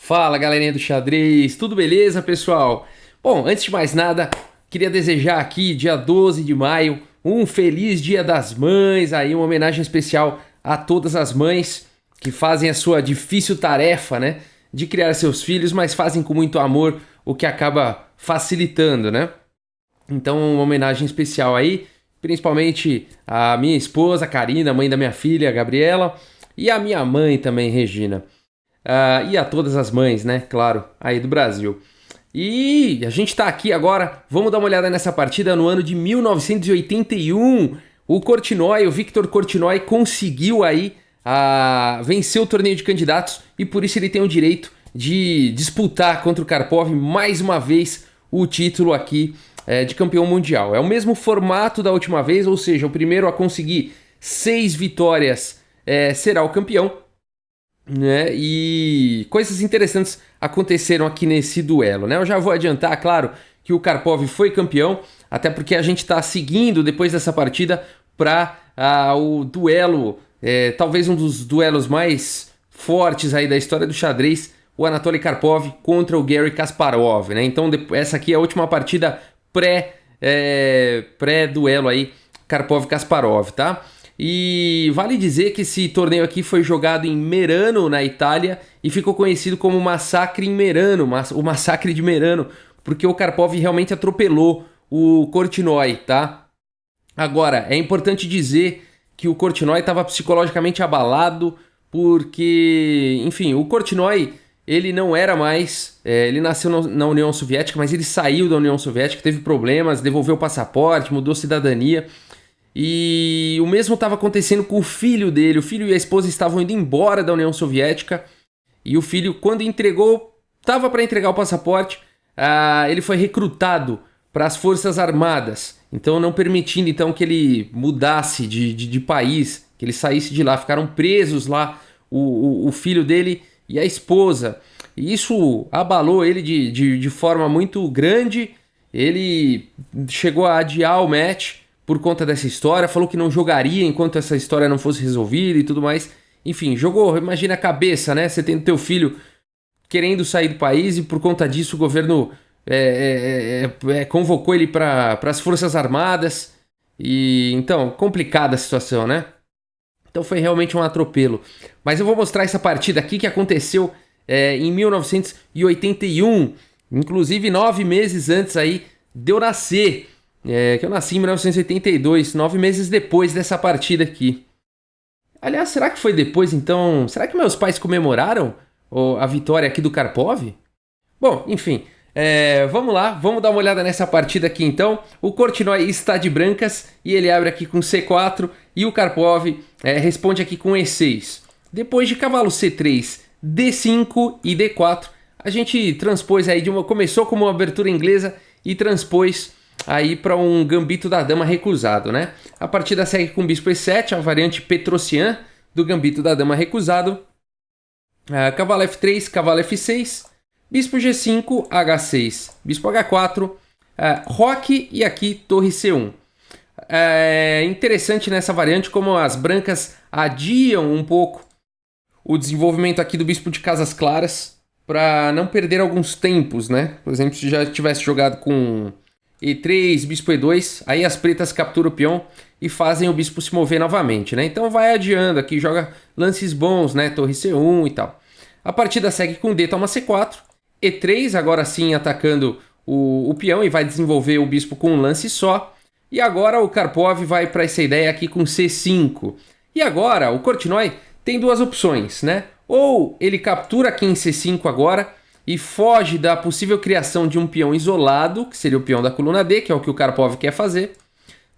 Fala, galerinha do xadrez, tudo beleza, pessoal? Bom, antes de mais nada, queria desejar aqui, dia 12 de maio, um feliz Dia das Mães, aí uma homenagem especial a todas as mães que fazem a sua difícil tarefa, né, de criar seus filhos, mas fazem com muito amor, o que acaba facilitando, né? Então, uma homenagem especial aí, principalmente a minha esposa, Karina, mãe da minha filha, Gabriela, e a minha mãe também, Regina. E a todas as mães, né? Claro, aí do Brasil. E a gente tá aqui agora, vamos dar uma olhada nessa partida no ano de 1981. O Victor Korchnoi conseguiu aí vencer o torneio de candidatos e por isso ele tem o direito de disputar contra o Karpov mais uma vez o título aqui de campeão mundial. É o mesmo formato da última vez, ou seja, o primeiro a conseguir 6 vitórias será o campeão. Né? E coisas interessantes aconteceram aqui nesse duelo, né? Eu já vou adiantar, claro, que o Karpov foi campeão, até porque a gente está seguindo depois dessa partida para o duelo, talvez um dos duelos mais fortes aí da história do xadrez, o Anatoly Karpov contra o Garry Kasparov, né? Então essa aqui é a última partida pré-duelo aí, Karpov-Kasparov, tá? E vale dizer que esse torneio aqui foi jogado em Merano, na Itália, e ficou conhecido como Massacre em Merano, o Massacre de Merano, porque o Karpov realmente atropelou o Korchnoi, tá? Agora, é importante dizer que o Korchnoi estava psicologicamente abalado, porque, enfim, o Korchnoi, ele não era mais, ele nasceu na União Soviética, mas ele saiu da União Soviética, teve problemas, devolveu o passaporte, mudou cidadania. E o mesmo estava acontecendo com o filho dele. O filho e a esposa estavam indo embora da União Soviética. E o filho, quando estava para entregar o passaporte, ele foi recrutado para as Forças Armadas. Então, não permitindo então que ele mudasse de país, que ele saísse de lá. Ficaram presos lá o filho dele e a esposa. E isso abalou ele de forma muito grande. Ele chegou a adiar o match por conta dessa história, falou que não jogaria enquanto essa história não fosse resolvida e tudo mais. Enfim, jogou, imagina a cabeça, né? Você tem teu filho querendo sair do país e por conta disso o governo convocou ele para as Forças Armadas. E então, complicada a situação, né? Então foi realmente um atropelo. Mas eu vou mostrar essa partida aqui que aconteceu em 1981, inclusive 9 meses antes aí de eu nascer. Que eu nasci em 1982, 9 meses depois dessa partida aqui. Aliás, será que foi depois então? Será que meus pais comemoraram a vitória aqui do Karpov? Bom, enfim, vamos lá, vamos dar uma olhada nessa partida aqui então. O Korchnoi está de brancas e ele abre aqui com C4 e o Karpov responde aqui com E6. Depois de cavalo C3, D5 e D4, a gente transpôs aí começou como uma abertura inglesa e transpôs aí para um gambito da dama recusado, né? A partida segue com bispo E7, a variante Petrosian do gambito da dama recusado. Cavalo F3, cavalo F6, bispo G5, H6, bispo H4, roque e aqui torre C1. É interessante nessa variante como as brancas adiam um pouco o desenvolvimento aqui do bispo de casas claras para não perder alguns tempos, né? Por exemplo, se já tivesse jogado com E3, bispo E2, aí as pretas capturam o peão e fazem o bispo se mover novamente, né? Então vai adiando aqui, joga lances bons, né? Torre C1 e tal. A partida segue com D toma C4, E3, agora sim atacando o peão e vai desenvolver o bispo com um lance só. E agora o Karpov vai para essa ideia aqui com C5. E agora o Korchnoi tem duas opções, né? Ou ele captura aqui em C5 agora e foge da possível criação de um peão isolado, que seria o peão da coluna D, que é o que o Karpov quer fazer,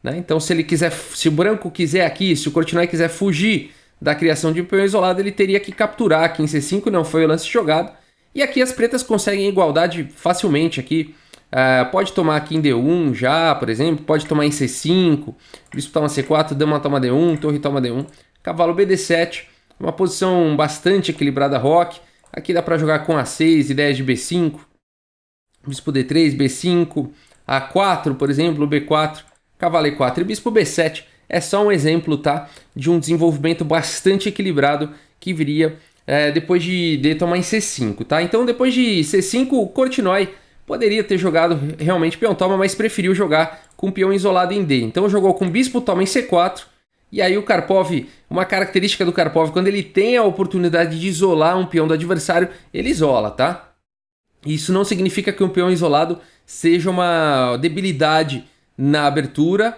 né? Então se o branco quiser aqui, se o Korchnoi quiser fugir da criação de um peão isolado, ele teria que capturar aqui em C5, não foi o lance jogado. E aqui as pretas conseguem igualdade facilmente aqui. Pode tomar aqui em D1 já, por exemplo, pode tomar em C5, bispo toma C4, dama toma D1, torre toma D1, cavalo BD7, uma posição bastante equilibrada roque. Aqui dá para jogar com A6, ideias de B5, bispo D3, B5, A4, por exemplo, B4, cavalo E4 e bispo B7. É só um exemplo, tá, de um desenvolvimento bastante equilibrado que viria depois de tomar em C5, tá? Então depois de C5, o Korchnoi poderia ter jogado realmente peão toma, mas preferiu jogar com peão isolado em D. Então jogou com bispo toma em C4, e aí o Karpov, uma característica do Karpov, quando ele tem a oportunidade de isolar um peão do adversário, ele isola, tá? Isso não significa que um peão isolado seja uma debilidade na abertura,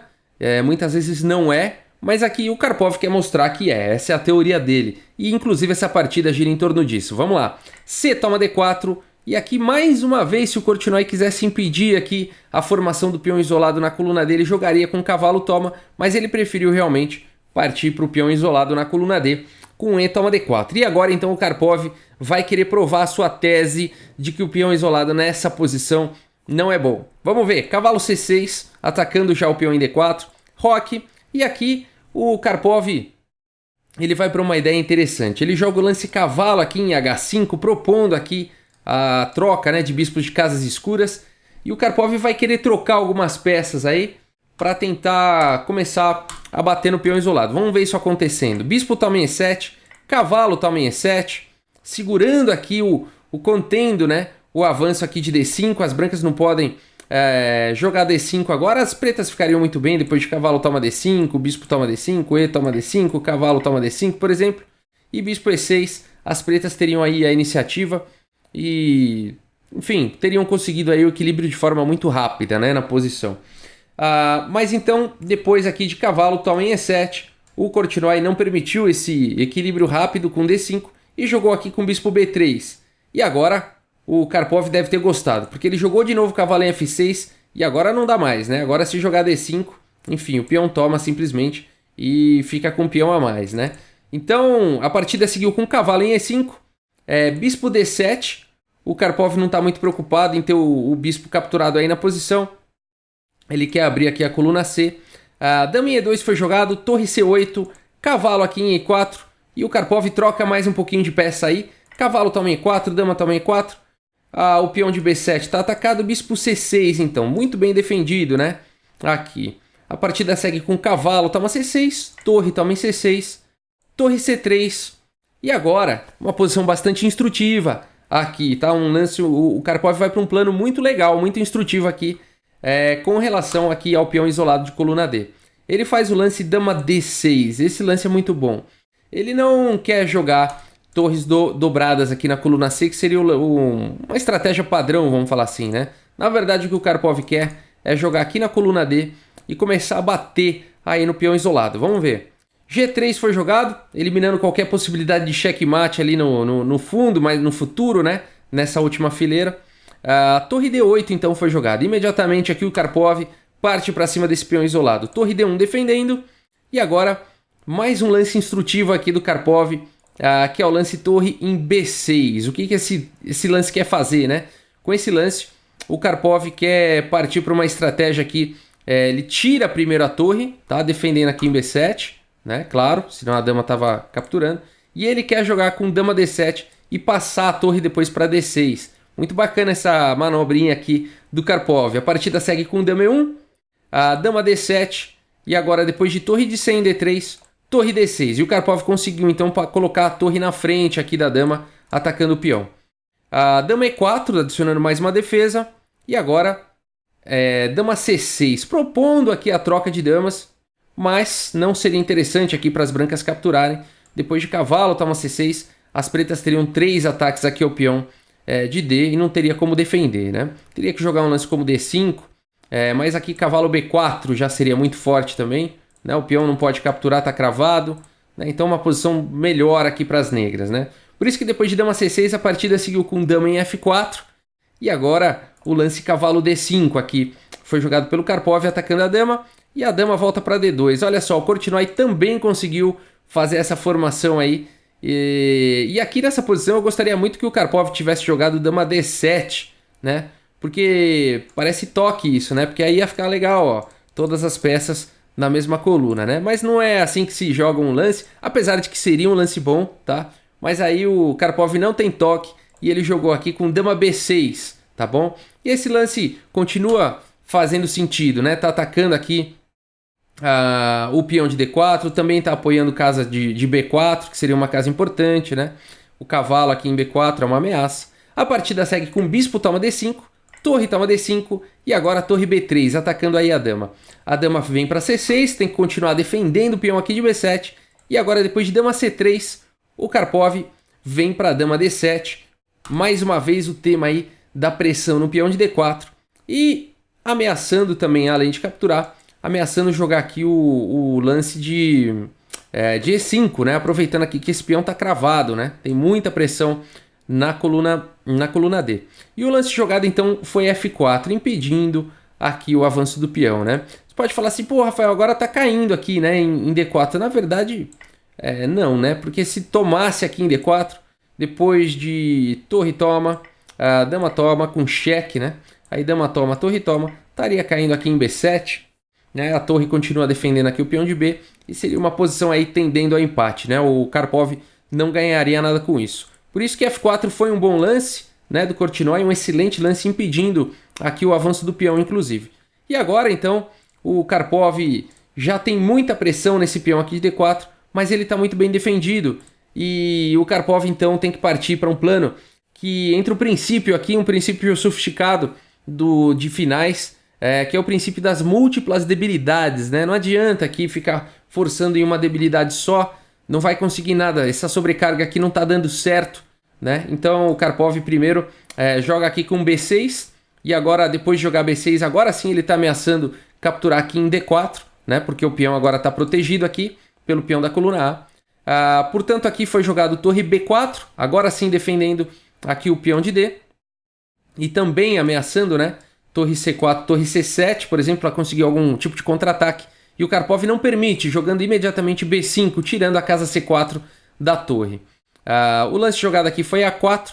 muitas vezes não é, mas aqui o Karpov quer mostrar que essa é a teoria dele. E inclusive essa partida gira em torno disso. Vamos lá. C toma D4. E aqui mais uma vez, se o Korchnoi quisesse impedir aqui a formação do peão isolado na coluna dele, jogaria com cavalo toma, mas ele preferiu realmente partir para o peão isolado na coluna D com E toma D4. E agora então o Karpov vai querer provar a sua tese de que o peão isolado nessa posição não é bom. Vamos ver. Cavalo C6, atacando já o peão em D4. Roque. E aqui o Karpov, ele vai para uma ideia interessante. Ele joga o lance cavalo aqui em H5, propondo aqui a troca, né, de bispos de casas escuras. E o Karpov vai querer trocar algumas peças aí para tentar começar a bater no peão isolado. Vamos ver isso acontecendo. Bispo toma em E7, cavalo toma em E7, segurando aqui contendo, né, o avanço aqui de D5. As brancas não podem jogar D5 agora. As pretas ficariam muito bem depois de cavalo toma D5, bispo toma D5, E toma D5, cavalo toma D5, por exemplo. E bispo E6, as pretas teriam aí a iniciativa e, enfim, teriam conseguido aí o equilíbrio de forma muito rápida, né, na posição. Mas então, depois aqui de cavalo toma em E7, o Korchnoi não permitiu esse equilíbrio rápido com D5 e jogou aqui com bispo B3. E agora o Karpov deve ter gostado, porque ele jogou de novo cavalo em F6 e agora não dá mais, né? Agora se jogar D5, enfim, o peão toma simplesmente e fica com o peão a mais, né? Então a partida seguiu com cavalo em E5, bispo D7, o Karpov não está muito preocupado em ter o bispo capturado aí na posição, ele quer abrir aqui a coluna C. Dama em E2 foi jogado, torre C8, cavalo aqui em E4 e o Karpov troca mais um pouquinho de peça aí, cavalo toma em E4, dama toma em E4. O peão de B7 está atacado, bispo C6 então, muito bem defendido, né? Aqui. A partida segue com cavalo, toma C6, torre toma em C6, torre C3. E agora, uma posição bastante instrutiva aqui, tá? Um lance, o Karpov vai para um plano muito legal, muito instrutivo aqui, com relação aqui ao peão isolado de coluna D. Ele faz o lance dama D6, esse lance é muito bom. Ele não quer jogar torres dobradas aqui na coluna C, que seria uma estratégia padrão, vamos falar assim, né? Na verdade, o que o Karpov quer é jogar aqui na coluna D e começar a bater aí no peão isolado. Vamos ver. G3 foi jogado, eliminando qualquer possibilidade de checkmate ali no fundo, mas no futuro, né? Nessa última fileira. Torre D8 então foi jogada. Imediatamente aqui o Karpov parte para cima desse peão isolado. Torre D1 defendendo. E agora mais um lance instrutivo aqui do Karpov, que é o lance torre em B6. O que esse lance quer fazer, né? Com esse lance, o Karpov quer partir para uma estratégia aqui. Ele tira primeiro a torre, tá? Defendendo aqui em B7, né? Claro, senão a dama estava capturando. E ele quer jogar com dama D7 e passar a torre depois para D6. Muito bacana essa manobrinha aqui do Karpov. A partida segue com dama E1, a dama D7 e agora depois de torre de C em D3, torre D6. E o Karpov conseguiu então colocar a torre na frente aqui da dama, atacando o peão. A dama E4, adicionando mais uma defesa. E agora dama C6, propondo aqui a troca de damas. Mas não seria interessante aqui para as brancas capturarem. Depois de cavalo, toma C6, as pretas teriam 3 ataques aqui ao peão de D e não teria como defender, né? Teria que jogar um lance como D5, mas aqui cavalo B4 já seria muito forte também, né? O peão não pode capturar, tá cravado, né? Então uma posição melhor aqui para as negras, né? Por isso que depois de dama C6 a partida seguiu com dama em F4 e agora o lance cavalo D5 aqui foi jogado pelo Karpov atacando a dama e a dama volta para D2. Olha só, o Korchnoi também conseguiu fazer essa formação aí. E aqui nessa posição eu gostaria muito que o Karpov tivesse jogado dama D7, né? Porque parece toque isso, né? Porque aí ia ficar legal, ó, todas as peças na mesma coluna, né? Mas não é assim que se joga um lance, apesar de que seria um lance bom, tá? Mas aí o Karpov não tem toque e ele jogou aqui com dama B6, tá bom? E esse lance continua fazendo sentido, né? Tá atacando aqui o peão de D4, também está apoiando casa de B4, que seria uma casa importante, né? O cavalo aqui em B4 é uma ameaça. A partida segue com bispo toma D5, torre toma D5 e agora torre B3, atacando aí a dama. A dama vem para C6, tem que continuar defendendo o peão aqui de B7. E agora, depois de dama C3, o Karpov vem para dama D7. Mais uma vez o tema aí da pressão no peão de D4. E ameaçando também, além de capturar, ameaçando jogar aqui o lance de E5, né? Aproveitando aqui que esse peão está cravado, né? Tem muita pressão na coluna D. E o lance de jogada então foi F4, impedindo aqui o avanço do peão, né? Você pode falar assim, pô, Rafael, agora tá caindo aqui, né, em D4. Na verdade, não, né? Porque se tomasse aqui em D4, depois de torre toma, dama toma com cheque, né? Aí dama toma, torre toma, estaria caindo aqui em B7, né? A torre continua defendendo aqui o peão de B e seria uma posição aí tendendo ao empate, né? O Karpov não ganharia nada com isso. Por isso que F4 foi um bom lance, né, do Korchnoi, um excelente lance impedindo aqui o avanço do peão, inclusive. E agora, então, o Karpov já tem muita pressão nesse peão aqui de D4, mas ele está muito bem defendido. E o Karpov, então, tem que partir para um plano que, entre o princípio aqui, um princípio sofisticado de finais, que é o princípio das múltiplas debilidades, né? Não adianta aqui ficar forçando em uma debilidade só, não vai conseguir nada, essa sobrecarga aqui não está dando certo, né? Então o Karpov primeiro joga aqui com B6 e agora depois de jogar B6, agora sim ele está ameaçando capturar aqui em D4, né? Porque o peão agora está protegido aqui pelo peão da coluna A. Portanto aqui foi jogado torre B4, agora sim defendendo aqui o peão de D e também ameaçando, né? Torre C4, torre C7, por exemplo, para conseguir algum tipo de contra-ataque. E o Karpov não permite, jogando imediatamente B5, tirando a casa C4 da torre. O lance de jogada aqui foi A4.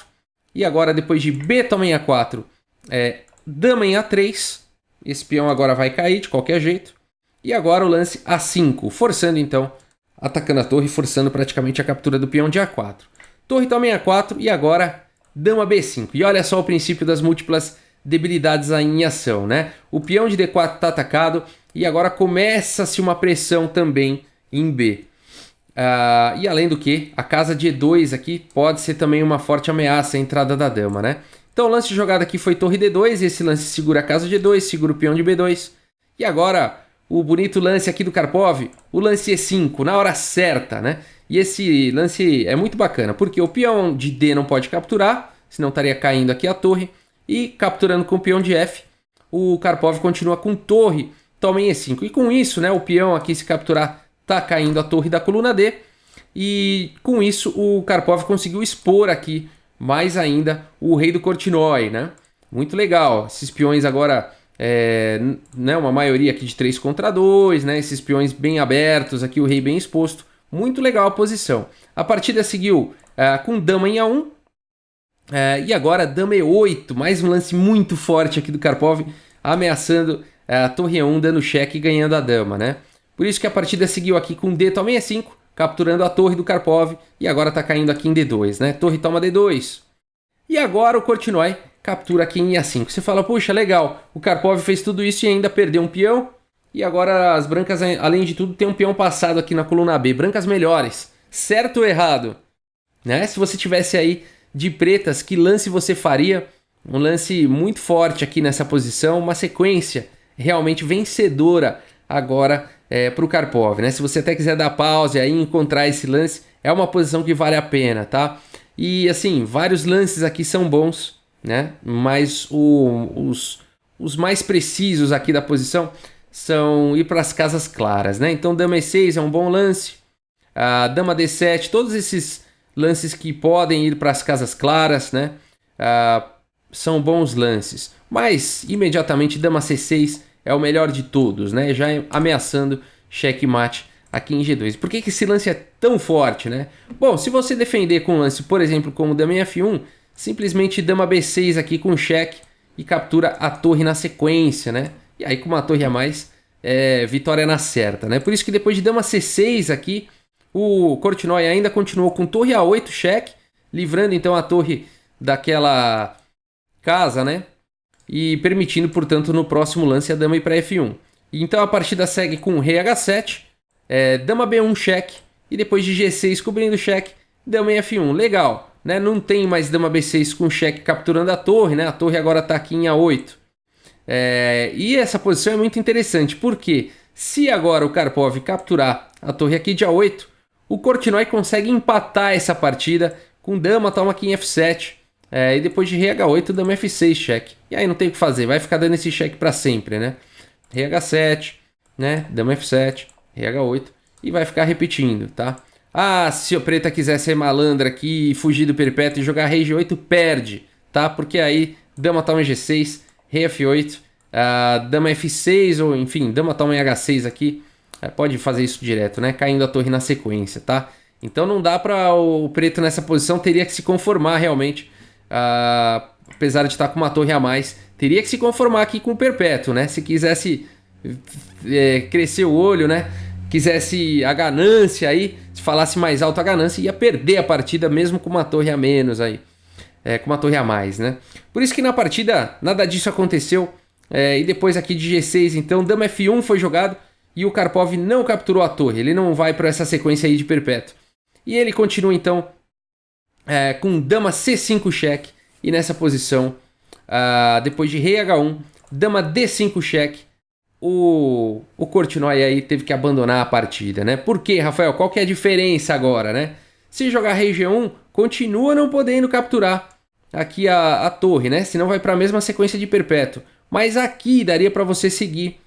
E agora, depois de B toma em A4, dama em A3. Esse peão agora vai cair de qualquer jeito. E agora o lance A5, forçando então, atacando a torre, forçando praticamente a captura do peão de A4. Torre toma em A4 e agora dama B5. E olha só o princípio das múltiplas debilidades aí em ação, né? O peão de D4 está atacado e agora começa-se uma pressão também em B. E além do que, a casa de E2 aqui pode ser também uma forte ameaça à entrada da dama, né? Então o lance de jogada aqui foi torre D2, esse lance segura a casa de E2, segura o peão de B2. E agora o bonito lance aqui do Karpov, o lance E5, na hora certa, né? E esse lance é muito bacana, porque o peão de D não pode capturar, senão estaria caindo aqui a torre. E capturando com o peão de F, o Karpov continua com torre, toma em E5. E com isso, né, o peão aqui se capturar, tá caindo a torre da coluna D. E com isso o Karpov conseguiu expor aqui mais ainda o rei do Korchnoi, né? Muito legal. Esses peões agora, né, uma maioria aqui de 3 contra 2, né? Esses peões bem abertos, aqui o rei bem exposto. Muito legal a posição. A partida seguiu com dama em A1. E agora dama E8, mais um lance muito forte aqui do Karpov, ameaçando a torre E1, dando cheque e ganhando a dama, né? Por isso que a partida seguiu aqui com D toma em E5, capturando a torre do Karpov, e agora tá caindo aqui em D2, né? Torre toma D2. E agora o Korchnoi captura aqui em A5. Você fala, puxa, legal, o Karpov fez tudo isso e ainda perdeu um peão, e agora as brancas, além de tudo, tem um peão passado aqui na coluna B. Brancas melhores. Certo ou errado? Né? Se você tivesse aí de pretas, que lance você faria? Um lance muito forte aqui nessa posição, uma sequência realmente vencedora agora para o Karpov, né? Se você até quiser dar pausa e aí encontrar esse lance, é uma posição que vale a pena, tá? E assim, vários lances aqui são bons, né? Mas os mais precisos aqui da posição são ir para as casas claras, né? Então dama E6 é um bom lance, dama D7, todos esses lances que podem ir para as casas claras, né? São bons lances. Mas, imediatamente, dama C6 é o melhor de todos, né? Já ameaçando checkmate aqui em G2. Por que esse lance é tão forte, né? Bom, se você defender com um lance, por exemplo, como dama em F1, simplesmente dama B6 aqui com cheque e captura a torre na sequência, né? E aí, com uma torre a mais, vitória na certa, né? Por isso que depois de dama C6 aqui, o Korchnoi ainda continuou com torre A8 cheque, livrando então a torre daquela casa, né? E permitindo, portanto, no próximo lance a dama ir para F1. Então a partida segue com rei H7, dama B1 cheque, e depois de G6 cobrindo cheque, dama em F1. Legal, né? Não tem mais dama B6 com cheque capturando a torre, né? A torre agora está aqui em A8. E essa posição é muito interessante, porque se agora o Karpov capturar a torre aqui de A8, o Korchnoi consegue empatar essa partida com dama toma aqui em F7, e depois de rei H8, dama F6 cheque. E aí não tem o que fazer, vai ficar dando esse cheque para sempre, né? Rei H7, né? Dama F7, rei H8, e vai ficar repetindo, tá? Ah, se a preta quiser ser malandra aqui, fugir do perpétuo e jogar rei G8, perde, tá? Porque aí dama toma em G6, rei F8, dama F6, ou enfim, dama toma em H6 aqui, pode fazer isso direto, né? Caindo a torre na sequência, tá? Então não dá para o preto nessa posição, teria que se conformar realmente, apesar de estar com uma torre a mais, teria que se conformar aqui com o perpétuo, né? Se quisesse crescer o olho, né? Quisesse a ganância aí, se falasse mais alto a ganância, ia perder a partida mesmo com uma torre a menos aí, com uma torre a mais, né? Por isso que na partida nada disso aconteceu, e depois aqui de G6, então, dama F1 foi jogado e o Karpov não capturou a torre, ele não vai para essa sequência aí de perpétuo. E ele continua então com dama C5 cheque, e nessa posição, depois de rei H1, dama D5 cheque, o Korchnoi aí teve que abandonar a partida, né? Por quê, Rafael? Qual que é a diferença agora, né? Se jogar rei G1, continua não podendo capturar aqui a torre, né? Senão vai para a mesma sequência de perpétuo. Mas aqui daria para você seguir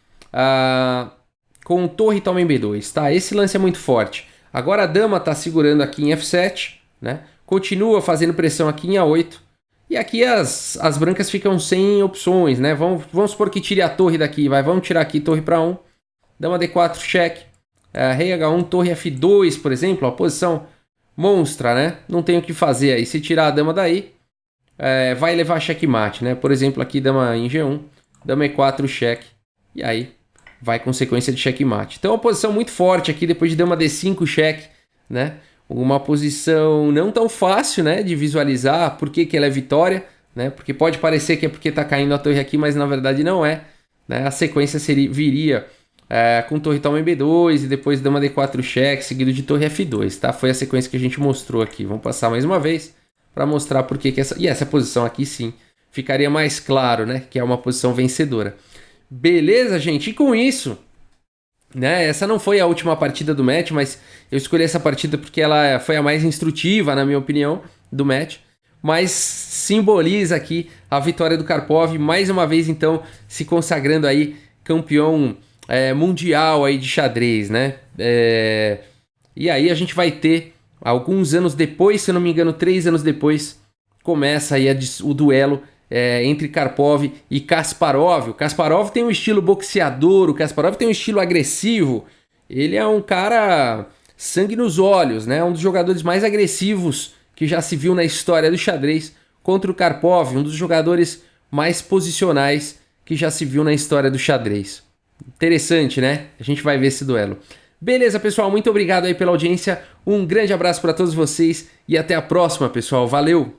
com torre toma em B2, tá? Esse lance é muito forte. Agora a dama está segurando aqui em F7, né? Continua fazendo pressão aqui em A8. E aqui as brancas ficam sem opções, né? Vamos supor que tire a torre daqui, vamos tirar aqui torre para 1. Dama D4, cheque. Rei H1, torre F2, por exemplo, a posição monstra, né? Não tem o que fazer aí. Se tirar a dama daí, vai levar checkmate, né? Por exemplo, aqui dama em G1, dama E4, cheque. E aí vai com sequência de checkmate. Então, uma posição muito forte aqui depois de dama D5, cheque, né? Uma posição não tão fácil, né, de visualizar por que ela é vitória, né? Porque pode parecer que é porque está caindo a torre aqui, mas na verdade não é, né? A sequência viria com torre toma em B2 e depois dama D4 cheque, seguido de torre F2, tá? Foi a sequência que a gente mostrou aqui. Vamos passar mais uma vez para mostrar por que essa posição aqui sim ficaria mais claro, né, que é uma posição vencedora. Beleza, gente? E com isso, né, essa não foi a última partida do match, mas eu escolhi essa partida porque ela foi a mais instrutiva, na minha opinião, do match. Mas simboliza aqui a vitória do Karpov, mais uma vez então se consagrando aí campeão mundial aí de xadrez, né? E aí a gente vai ter, alguns anos depois, se eu não me engano 3 anos depois, começa aí o duelo entre Karpov e Kasparov. O Kasparov tem um estilo boxeador, o Kasparov tem um estilo agressivo. Ele é um cara sangue nos olhos, né? Um dos jogadores mais agressivos que já se viu na história do xadrez, contra o Karpov, um dos jogadores mais posicionais que já se viu na história do xadrez. Interessante, né? A gente vai ver esse duelo. Beleza, pessoal? Muito obrigado aí pela audiência. Um grande abraço para todos vocês e até a próxima, pessoal. Valeu!